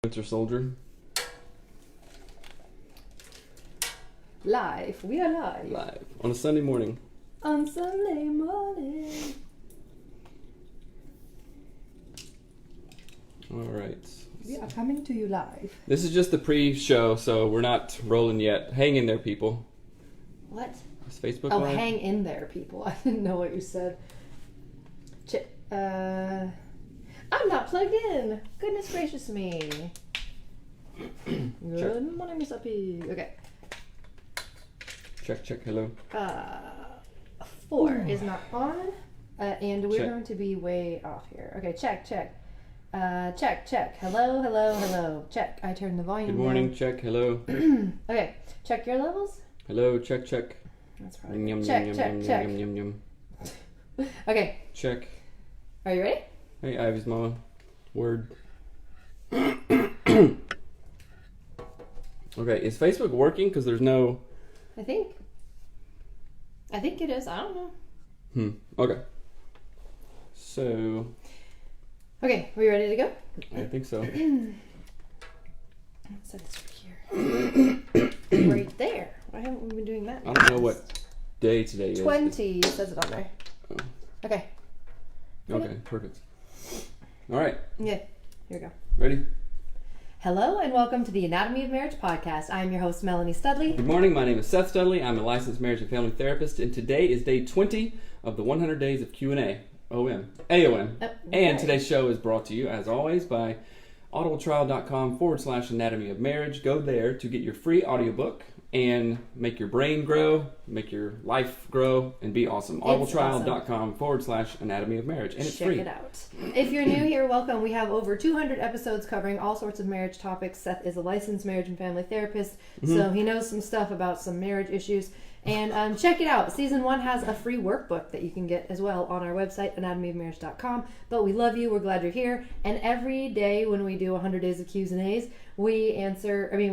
Winter Soldier. Live. We are live. Live. On a Sunday morning. On Sunday morning. Alright. We are coming to you live. This is just the pre-show, so we're not rolling yet. Hang in there, people. What? Is Facebook Oh, live? hang in there, people. I didn't know what you said. I'm not plugged in. Goodness gracious me. Good morning, Miss Uppy. Okay. Check, hello. 4 is not on. And we're Check. going to be way off here. Okay, check. Check. Hello. Check. I turned the volume Good morning, down. check, hello. Okay, check your levels. Hello, check. That's probably Yum, check. yum. Okay, Check. are you ready? Hey, Ivy's mama. Word. Okay, is Facebook working? Because there's no... I think it is. I don't know. Okay. So, Okay, are you ready to go? I think so. Let's set this right here. Right there. Why haven't we been doing that? I don't know what day today is. 20 says it on there. Oh. Okay. Okay, perfect. Alright, Yeah. Here we go. ready? Hello and welcome to the Anatomy of Marriage podcast. I am your host, Melanie Studley. Good morning, my name is Seth Studley. I'm a licensed marriage and family therapist, and today is day 20 of the 100 Days of Q&A. AOM. Okay. And today's show is brought to you, as always, by audibletrial.com/anatomy of marriage. Go there to get your free audiobook and make your brain grow, make your life grow, and be awesome. audibletrial.com/anatomy of marriage. And it's Check free. it out. If you're new here, welcome. We have over 200 episodes covering all sorts of marriage topics. Seth is a licensed marriage and family therapist, so he knows some stuff about some marriage issues. And check it out. Season 1 has a free workbook that you can get as well on our website, anatomyofmarriage.com. But we love you. We're glad you're here. And every day when we do 100 Days of Q's and A's, we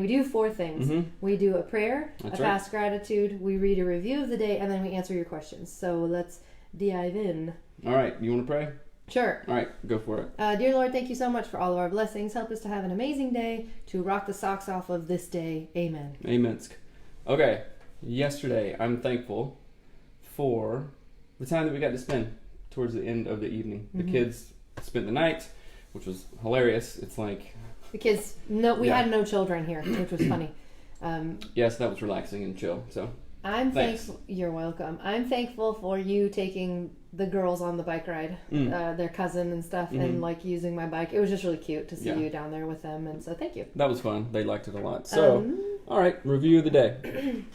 do 4 things. We do a prayer, That's a right. past gratitude, we read a review of the day, and then we answer your questions. So let's dive in. Alright, you want to pray? Sure. Alright, go for it. Dear Lord, thank you so much for all of our blessings. Help us to have an amazing day, to rock the socks off of this day. Amen. Amensk. Okay, yesterday I'm thankful for the time that we got to spend towards the end of the evening. The kids spent the night, which was hilarious. It's like... The kids, we had no children here, which was funny. Yes, that was relaxing and chill, so... I'm Thanks. thankful. You're welcome. I'm thankful for you taking the girls on the bike ride, their cousin and stuff, and like using my bike. It was just really cute to see you down there with them, and so thank you. That was fun. They liked it a lot. So, alright, review of the day.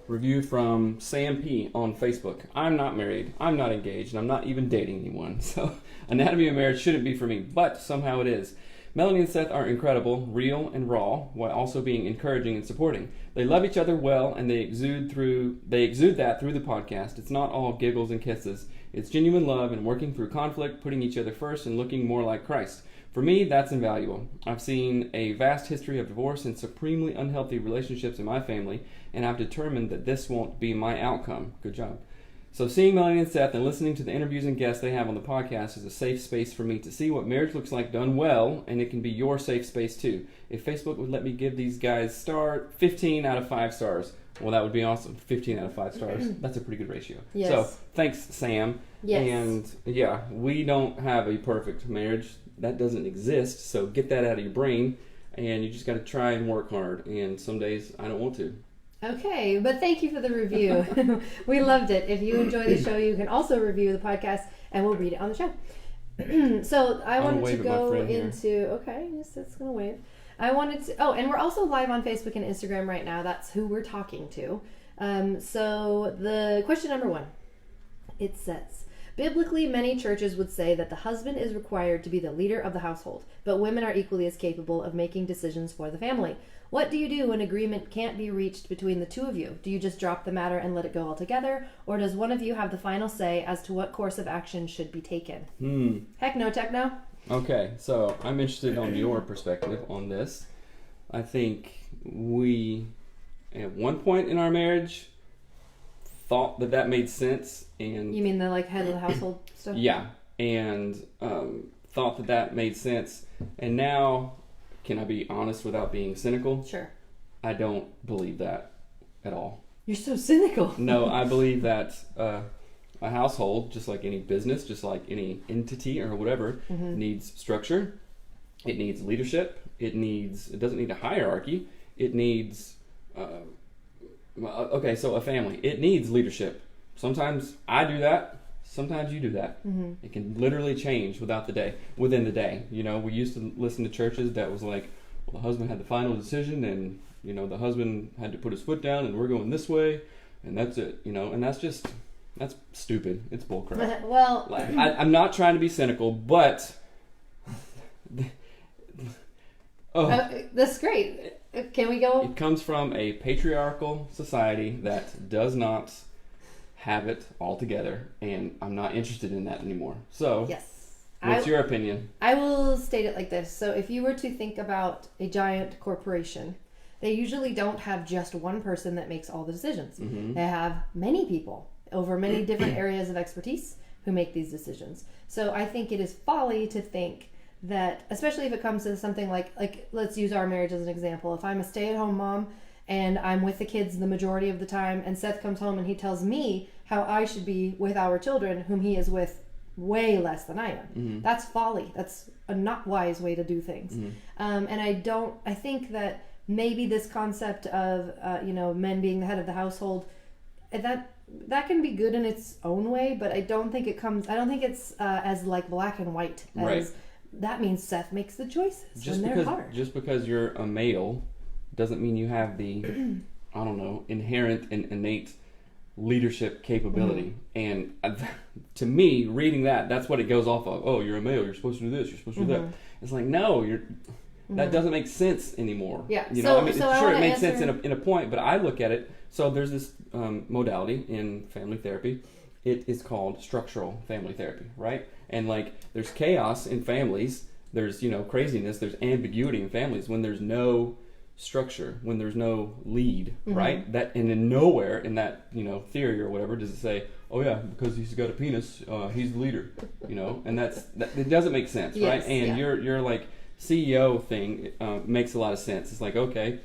Review from Sam P. on Facebook. I'm not married, I'm not engaged, and I'm not even dating anyone. So, Anatomy of Marriage shouldn't be for me, but somehow it is. Melanie and Seth are incredible, real, and raw, while also being encouraging and supporting. They love each other well, and they exude that through the podcast. It's not all giggles and kisses. It's genuine love and working through conflict, putting each other first, and looking more like Christ. For me, that's invaluable. I've seen a vast history of divorce and supremely unhealthy relationships in my family, and I've determined that this won't be my outcome. Good job. So seeing Melanie and Seth and listening to the interviews and guests they have on the podcast is a safe space for me to see what marriage looks like done well, and it can be your safe space too. If Facebook would let me give these guys 15 out of 5 stars, well, that would be awesome. 15 out of 5 stars. That's a pretty good ratio. Yes. So thanks, Sam. Yes. And yeah, we don't have a perfect marriage. That doesn't exist, so get that out of your brain, and you just got to try and work hard, and some days I don't want to. Okay, but thank you for the review. We loved it. If you enjoy the show, you can also review the podcast, and we'll read it on the show. So I wanted to wave at my go friend here. into... Okay, yes, it's going to wave. I wanted to... Oh, and we're also live on Facebook and Instagram right now. That's who we're talking to. So the question number 1, it says... Biblically, many churches would say that the husband is required to be the leader of the household, but women are equally as capable of making decisions for the family. What do you do when agreement can't be reached between the two of you? Do you just drop the matter and let it go altogether, or does one of you have the final say as to what course of action should be taken? Heck no, techno. Okay, so I'm interested on your perspective on this. I think we, at one point in our marriage, thought that made sense, and You mean the head of the household stuff? yeah, and thought that made sense, and now can I be honest without being cynical? Sure. I don't believe that at all. You're so cynical. No, I believe that a household, just like any business, just like any entity or whatever, needs structure. It needs leadership. It doesn't need a hierarchy. It needs, okay, so a family. It needs leadership. Sometimes I do that. Sometimes you do that. It can literally change within the day. You know, we used to listen to churches that was like, well, the husband had the final decision, and you know, the husband had to put his foot down, and we're going this way, and that's it. You know, and that's stupid. It's bullcrap. Well, like, I'm not trying to be cynical, but that's great. Can we go? It comes from a patriarchal society that does not have it all together, and I'm not interested in that anymore. So, yes. What's your opinion? I will state it like this. So if you were to think about a giant corporation, they usually don't have just one person that makes all the decisions. They have many people over many different areas of expertise who make these decisions. So I think it is folly to think that, especially if it comes to something like let's use our marriage as an example. If I'm a stay-at-home mom and I'm with the kids the majority of the time, and Seth comes home and he tells me how I should be with our children, whom he is with way less than I am. That's folly. That's a not wise way to do things. And I think that maybe this concept of, men being the head of the household, that can be good in its own way, but I don't think it's as like black and white as right. That means Seth makes the choices they're hard. Just because you're a male doesn't mean you have the, I don't know, inherent and innate leadership capability. And to me, reading that's what it goes off of. Oh, you're a male, you're supposed to do this, you're supposed to do that. It's like, no, that doesn't make sense anymore. Yeah. You know, sure, it makes sense in a point, but I look at it, so there's this modality in family therapy. It is called structural family therapy, right? And like, there's chaos in families, there's, craziness, there's ambiguity in families when there's no structure, when there's no lead, right? That, and in nowhere in that, theory or whatever does it say, oh yeah, because he's got a penis, he's the leader, and that it doesn't make sense, yes, right? And your like CEO thing makes a lot of sense. It's like, okay,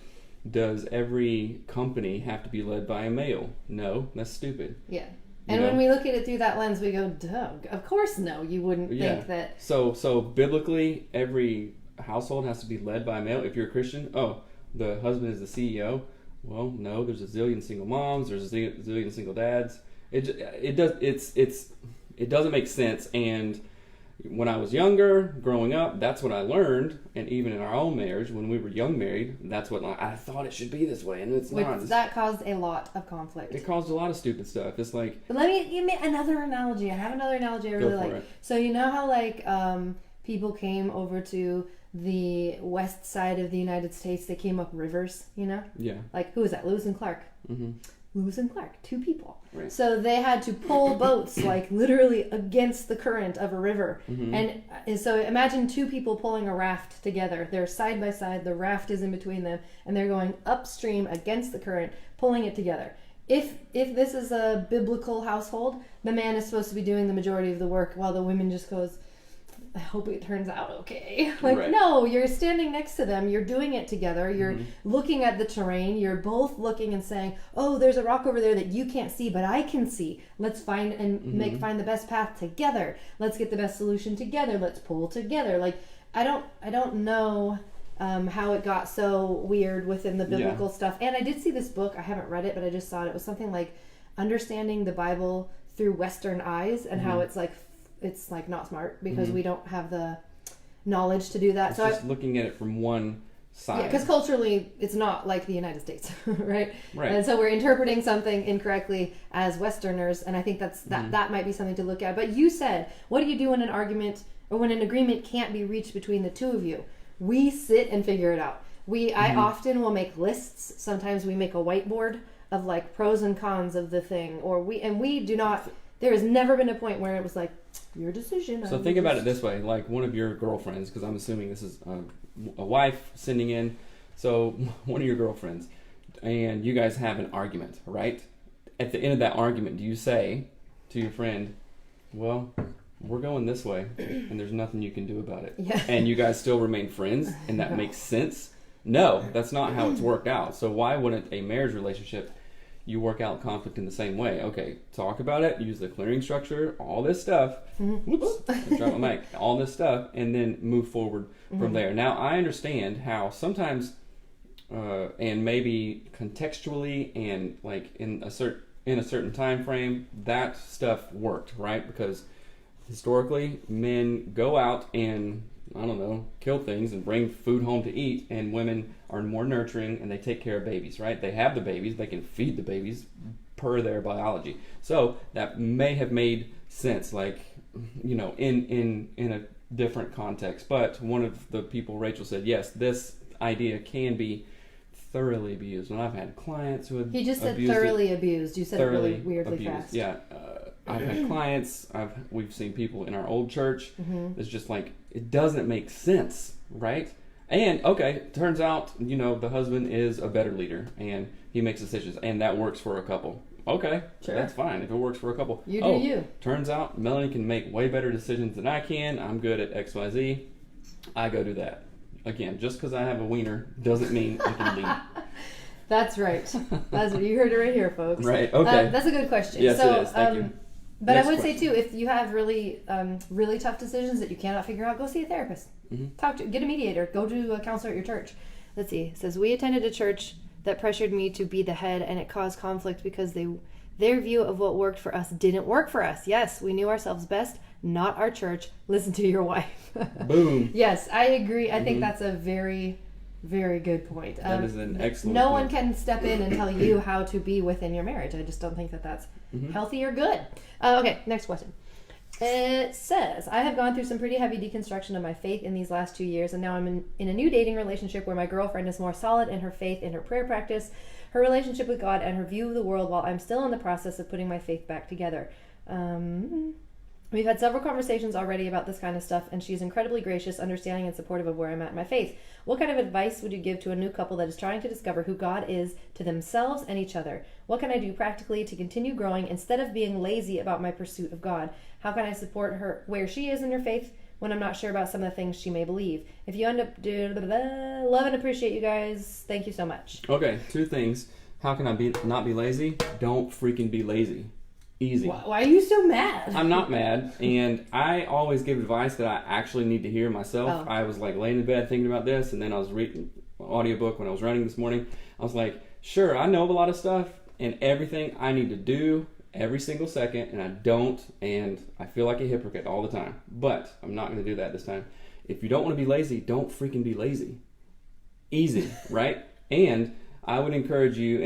does every company have to be led by a male? No, that's stupid. Yeah. And when we look at it through that lens, we go, Doug, of course no, you wouldn't think that. So biblically, every household has to be led by a male. If you're a Christian, the husband is the CEO. Well, no, there's a zillion single moms, there's a zillion single dads. It doesn't make sense. And when I was younger, growing up, that's what I learned. And even in our own marriage, when we were young married, that's what I thought it should be this way, and it's not. That caused a lot of conflict. It caused a lot of stupid stuff. It's like. But let me give me another analogy. I have another analogy I really like. It. So you know how like people came over to the west side of the United States, they came up rivers, Yeah. Like, who was that? Lewis and Clark. Lewis and Clark, two people. Right. So they had to pull boats like literally against the current of a river. And so imagine two people pulling a raft together. They're side by side, the raft is in between them, and they're going upstream against the current, pulling it together. If this is a biblical household, the man is supposed to be doing the majority of the work while the woman just goes, I hope it turns out okay. Like, right. No, you're standing next to them. You're doing it together. You're looking at the terrain. You're both looking and saying, oh, there's a rock over there that you can't see, but I can see. Let's find the best path together. Let's get the best solution together. Let's pull together. Like, I don't know how it got so weird within the biblical stuff. And I did see this book. I haven't read it, but I just saw it. It was something like Understanding the Bible Through Western Eyes, and how it's like not smart because we don't have the knowledge to do that. It's just looking at it from one side. Yeah, because culturally it's not like the United States, right? Right. And so we're interpreting something incorrectly as Westerners, and I think that might be something to look at. But you said, what do you do when an argument or when an agreement can't be reached between the two of you? We sit and figure it out. I often will make lists. Sometimes we make a whiteboard of like pros and cons of the thing, we do not. There has never been a point where it was like, your decision. So think about it this way, like one of your girlfriends, because I'm assuming this is a wife sending in, so one of your girlfriends, and you guys have an argument, right? At the end of that argument, do you say to your friend, well, we're going this way, and there's nothing you can do about it. Yeah. And you guys still remain friends, and that makes sense. No, that's not how it's worked out. So why wouldn't a marriage relationship, you work out conflict in the same way? Okay, talk about it, use the clearing structure, all this stuff. Whoops, I dropped my mic. All this stuff, and then move forward from there. Now, I understand how sometimes, and maybe contextually, and like in a certain time frame, that stuff worked, right? Because historically, men go out and, I don't know, kill things and bring food home to eat, and women are more nurturing and they take care of babies, right? They have the babies, they can feed the babies per their biology. So that may have made sense, like, you know, in a different context. But one of the people, Rachel, said, yes, this idea can be thoroughly abused. And I've had clients who have He just said thoroughly abused. You said it really weirdly abused. fast. Yeah. I've had clients, we've seen people in our old church. It's just like, it doesn't make sense, right? And, okay, turns out, you know, the husband is a better leader, and he makes decisions, and that works for a couple. Okay, sure. That's fine if it works for a couple. You do you. Turns out Melanie can make way better decisions than I can. I'm good at XYZ. I go do that. Again, just because I have a wiener doesn't mean I can lead. That's right. That's what you heard it right here, folks. Right, okay. That's a good question. Yes, so, it is. Thank you. But Next I would question. say too, if you have really, really tough decisions that you cannot figure out, go see a therapist. Get a mediator. Go to a counselor at your church. Let's see. It says, we attended a church that pressured me to be the head, and it caused conflict because their view of what worked for us didn't work for us. Yes, we knew ourselves best, not our church. Listen to your wife. Boom. Yes, I agree. I think that's a very, very good point. That is an excellent No point. one can step in and tell you how to be within your marriage. I just don't think that that's healthy or good. Okay, next question. It says, I have gone through some pretty heavy deconstruction of my faith in these last 2 years, and now I'm in a new dating relationship where my girlfriend is more solid in her faith, in her prayer practice, her relationship with God, and her view of the world, while I'm still in the process of putting my faith back together. We've had several conversations already about this kind of stuff, and she's incredibly gracious, understanding, and supportive of where I'm at in my faith. What kind of advice would you give to a new couple that is trying to discover who God is to themselves and each other? What can I do practically to continue growing instead of being lazy about my pursuit of God? How can I support her where she is in her faith when I'm not sure about some of the things she may believe? If you end up love and appreciate you guys. Thank you so much. Okay, 2 things. How can I not be lazy? Don't freaking be lazy. Easy. Why are you so mad? I'm not mad, and I always give advice that I actually need to hear myself. Oh. I was like laying in bed thinking about this, and then I was reading an audiobook when I was running this morning. I was like, sure, I know a lot of stuff and everything I need to do every single second, and I don't, and I feel like a hypocrite all the time. But I'm not going to do that this time. If you don't want to be lazy, don't freaking be lazy. Easy, right? And I would encourage you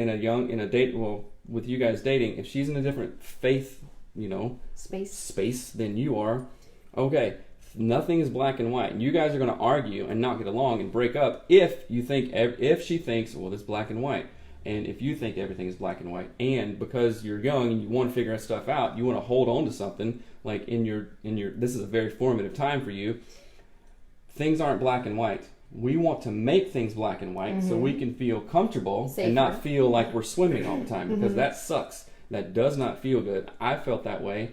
with you guys dating, if she's in a different faith, space than you are, okay, nothing is black and white. You guys are going to argue and not get along and break up if she thinks, well, this is black and white, and if you think everything is black and white, and because you're young and you want to figure stuff out, you want to hold on to something, like in your this is a very formative time for you. Things aren't black and white. We want to make things black and white so we can feel comfortable Safer. and not feel like we're swimming all the time, because that sucks. That does not feel good. I felt that way.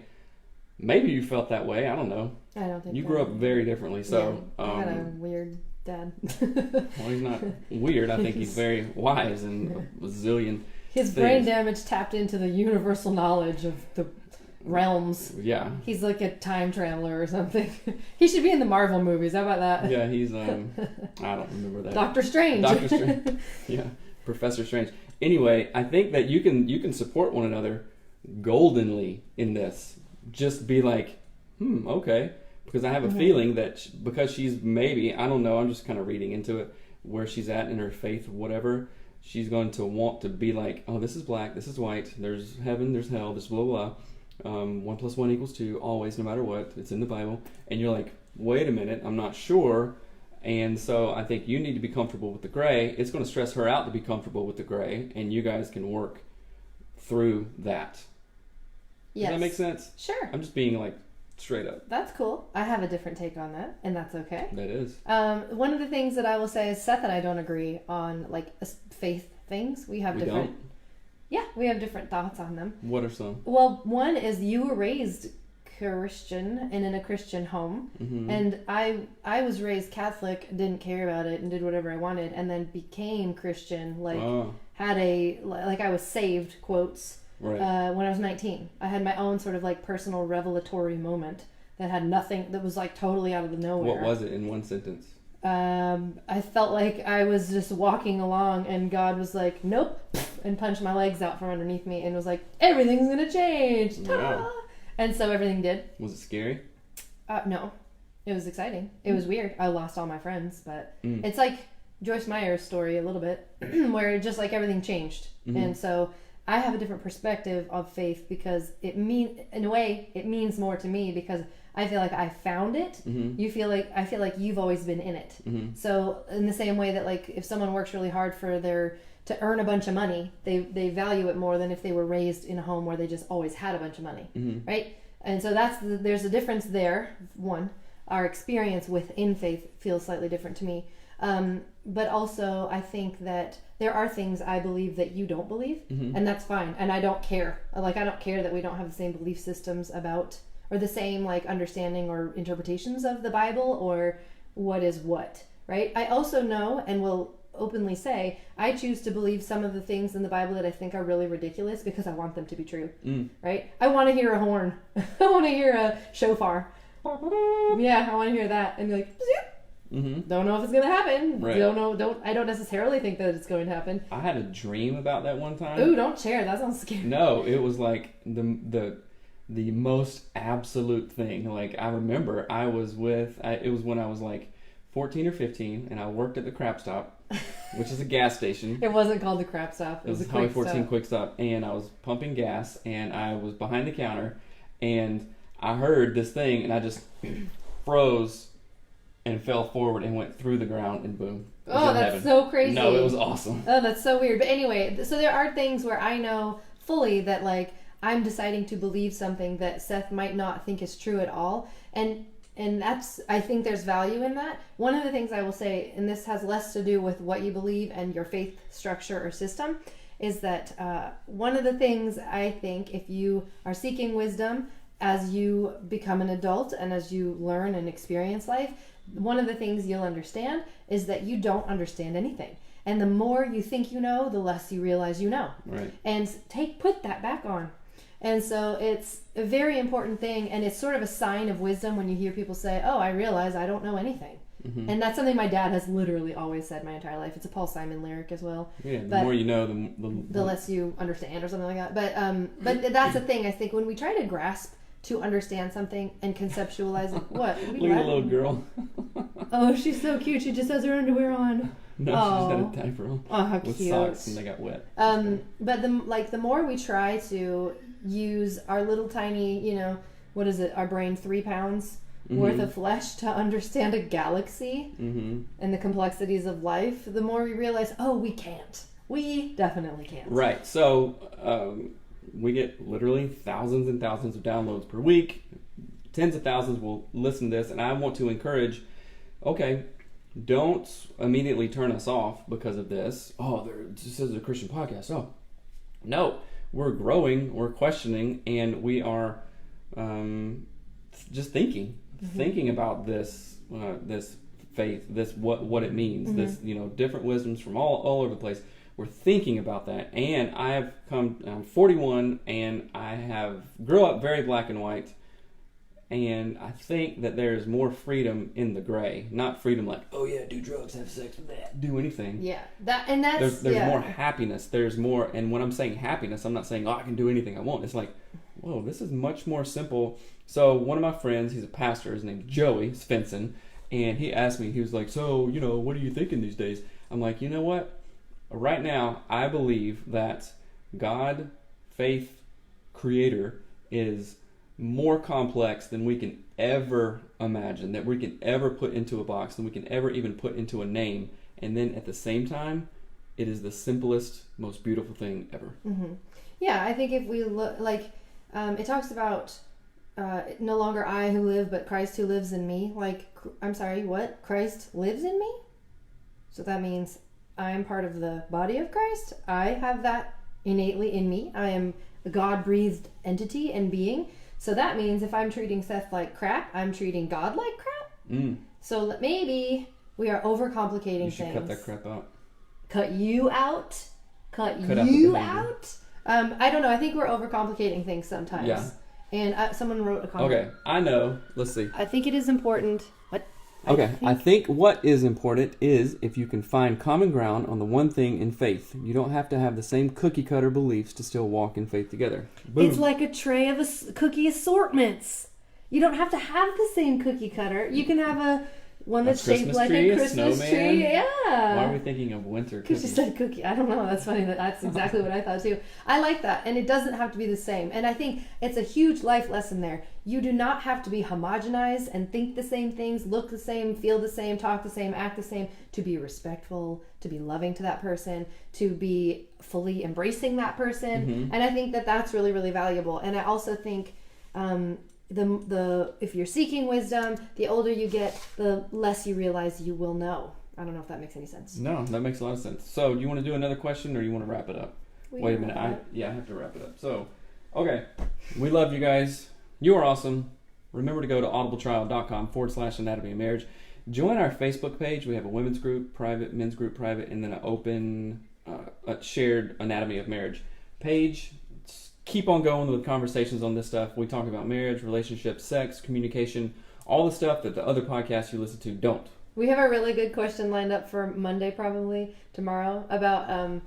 Maybe you felt that way. I don't know. I don't think you grew up very differently. So yeah, I had a weird dad. Well, he's not weird. I think he's very wise and a zillion. His brain damage tapped into the universal knowledge of the realms. Yeah. He's like a time traveler or something. He should be in the Marvel movies. How about that? Yeah, he's I don't remember that. Doctor Strange. Doctor Strange. Yeah. Professor Strange. Anyway, I think that you can support one another goldenly in this. Just be like, okay. Because I have a feeling that because she's maybe, I don't know, I'm just kind of reading into it, where she's at in her faith or whatever, she's going to want to be like, oh, this is black, this is white, there's heaven, there's hell, there's blah, blah, blah. 1 + 1 = 2, always, no matter what. It's in the Bible. And you're like, wait a minute, I'm not sure. And so I think you need to be comfortable with the gray. It's going to stress her out to be comfortable with the gray, and you guys can work through that. Yes. Does that make sense? Sure. I'm just being like straight up. That's cool. I have a different take on that, and that's okay. That is. One of the things that I will say is Seth and I don't agree on like faith things. We have different. Don't? Yeah, we have different thoughts on them. What are some? Well, one is you were raised Christian and in a Christian home, and I was raised Catholic, didn't care about it, and did whatever I wanted, and then became Christian. Had I was saved, quotes, when I was 19. I had my own sort of like personal revelatory moment that had nothing, that was like totally out of the nowhere. What was it in one sentence? I felt like I was just walking along and God was like, nope, and punched my legs out from underneath me and was like, everything's gonna change. Wow. And so everything did. Was it scary? No. It was exciting. It was weird. I lost all my friends, but it's like Joyce Meyer's story a little bit, where just like everything changed. And so I have a different perspective of faith because in a way, it means more to me because I feel like I found it. I feel like you've always been in it. So in the same way that like if someone works really hard to earn a bunch of money, they value it more than if they were raised in a home where they just always had a bunch of money, right? And so there's a difference there. One, our experience within faith feels slightly different to me. But also I think that there are things I believe that you don't believe, and that's fine. And I don't care. Like, I don't care that we don't have the same belief systems about, or the same like understanding or interpretations of the Bible or what is what, right? I also know and will openly say I choose to believe some of the things in the Bible that I think are really ridiculous because I want them to be true, right? I want to hear a horn. I want to hear a shofar. Yeah, I want to hear that and be like, don't know if it's gonna happen. Right. I don't necessarily think that it's going to happen. I had a dream about that one time. Ooh, don't share. That sounds scary. No, it was like the most absolute thing. Like, I remember it was when I was like 14 or 15, and I worked at the Crap Stop, which is a gas station. It wasn't called the Crap Stop. It was a Highway Quick 14 Stop. Quick Stop, and I was pumping gas, and I was behind the counter, and I heard this thing, and I just froze and fell forward and went through the ground, and boom. Oh, that's so crazy. No, it was awesome. Oh, that's so weird. But anyway, so there are things where I know fully that like I'm deciding to believe something that Seth might not think is true at all, and that's, I think there's value in that. One of the things I will say, and this has less to do with what you believe and your faith structure or system, is that one of the things I think, if you are seeking wisdom as you become an adult and as you learn and experience life, one of the things you'll understand is that you don't understand anything. And the more you think you know, the less you realize you know. Right. And put that back on. And so it's a very important thing, and it's sort of a sign of wisdom when you hear people say, oh, I realize I don't know anything. And that's something my dad has literally always said my entire life. It's a Paul Simon lyric as well. Yeah, the more you know, the less you understand, or something like that. But that's the thing. I think when we try to grasp to understand something and conceptualize it. What? Look at the little girl. Oh, she's so cute. She just has her underwear on. No, she just had a diaper on. Oh, how with cute. Socks, and they got wet. But the more we try to use our little tiny, what is it? Our brain 3 pounds worth of flesh to understand a galaxy and the complexities of life, the more we realize, oh, we can't. We definitely can't. Right. So we get literally thousands and thousands of downloads per week. Tens of thousands will listen to this, and I want to encourage, okay, don't immediately turn us off because of this. Oh, this is a Christian podcast. Oh, no. We're growing, we're questioning, and we are just thinking about this faith, this what it means, this different wisdoms from all over the place. We're thinking about that, and I'm 41, and I grew up very black and white, and I think that there's more freedom in the gray. Not freedom like, oh yeah, do drugs, have sex with that, do anything. Yeah, there's more happiness. There's more, and when I'm saying happiness, I'm not saying, oh, I can do anything I want. It's like, whoa, this is much more simple. So one of my friends, he's a pastor, his name's Joey Svensson, and he asked me, he was like, so, what are you thinking these days? I'm like, you know what? Right now, I believe that God, faith, creator, is more complex than we can ever imagine, that we can ever put into a box, than we can ever even put into a name. And then at the same time, it is the simplest, most beautiful thing ever. Yeah, I think if we look, like, it talks about no longer I who live, but Christ who lives in me. Like, I'm sorry, what? Christ lives in me? So that means I am part of the body of Christ. I have that innately in me. I am a God-breathed entity and being. So that means if I'm treating Seth like crap, I'm treating God like crap. So that maybe we are overcomplicating You should things. cut that crap out. Cut you out? Cut out the you behavior. out? I don't know. I think we're overcomplicating things sometimes. Yeah. And someone wrote a comment. Okay, I know. Let's see. I think it is important. What? Okay, I think what is important is if you can find common ground on the one thing in faith. You don't have to have the same cookie cutter beliefs to still walk in faith together. Boom. It's like a tray of cookie assortments. You don't have to have the same cookie cutter. You can have one that's shaped Christmas like tree, a a Christmas snowman. tree. Why are Yeah. we thinking of winter Because cookies? she said cookie. I don't know. That's funny. That's exactly what I thought too. I like that. And it doesn't have to be the same. And I think it's a huge life lesson there. You do not have to be homogenized and think the same things, look the same, feel the same, talk the same, act the same, to be respectful, to be loving to that person, to be fully embracing that person. And I think that that's really, really valuable. And I also think the if you're seeking wisdom, the older you get, the less you realize you will know. I don't know if that makes any sense. No, that makes a lot of sense. So, do you want to do another question or you want to wrap it up? We Wait a can minute. wrap it I have to wrap it up. So, okay. We love you guys. You are awesome. Remember to go to audibletrial.com/anatomy of marriage. Join our Facebook page. We have a women's group, private, men's group, private, and then an open, shared anatomy of marriage page. Keep on going with conversations on this stuff. We talk about marriage, relationships, sex, communication, all the stuff that the other podcasts you listen to don't. We have a really good question lined up for Monday, probably tomorrow, about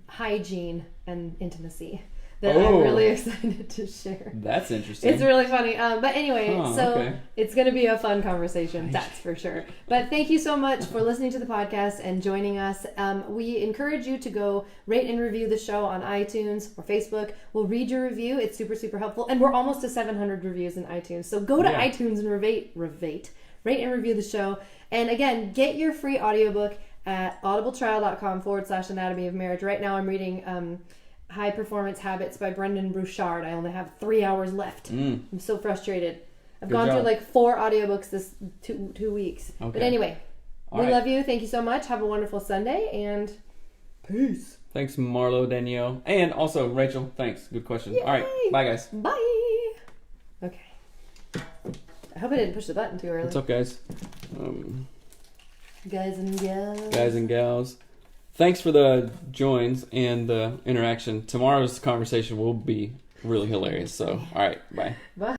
hygiene and intimacy that I'm really excited to share. That's interesting. It's really funny. But anyway, okay. It's going to be a fun conversation, that's for sure. But thank you so much for listening to the podcast and joining us. We encourage you to go rate and review the show on iTunes or Facebook. We'll read your review. It's super, super helpful. And we're almost to 700 reviews in iTunes. So go to iTunes and rate and review the show. And again, get your free audiobook at audibletrial.com/anatomy of marriage. Right now I'm reading High Performance Habits by Brendan Bouchard. I only have 3 hours left. I'm so frustrated. I've gone through like 4 audiobooks this 2 weeks. Okay. But anyway, we love you. Thank you so much. Have a wonderful Sunday and peace. Thanks, Marlo, Danielle. And also, Rachel, thanks. Good question. Yay. All right. Bye, guys. Bye. Okay. I hope I didn't push the button too early. What's up, guys? Guys and gals. Guys and gals. Thanks for the joins and the interaction. Tomorrow's conversation will be really hilarious. So, all right. Bye. Bye.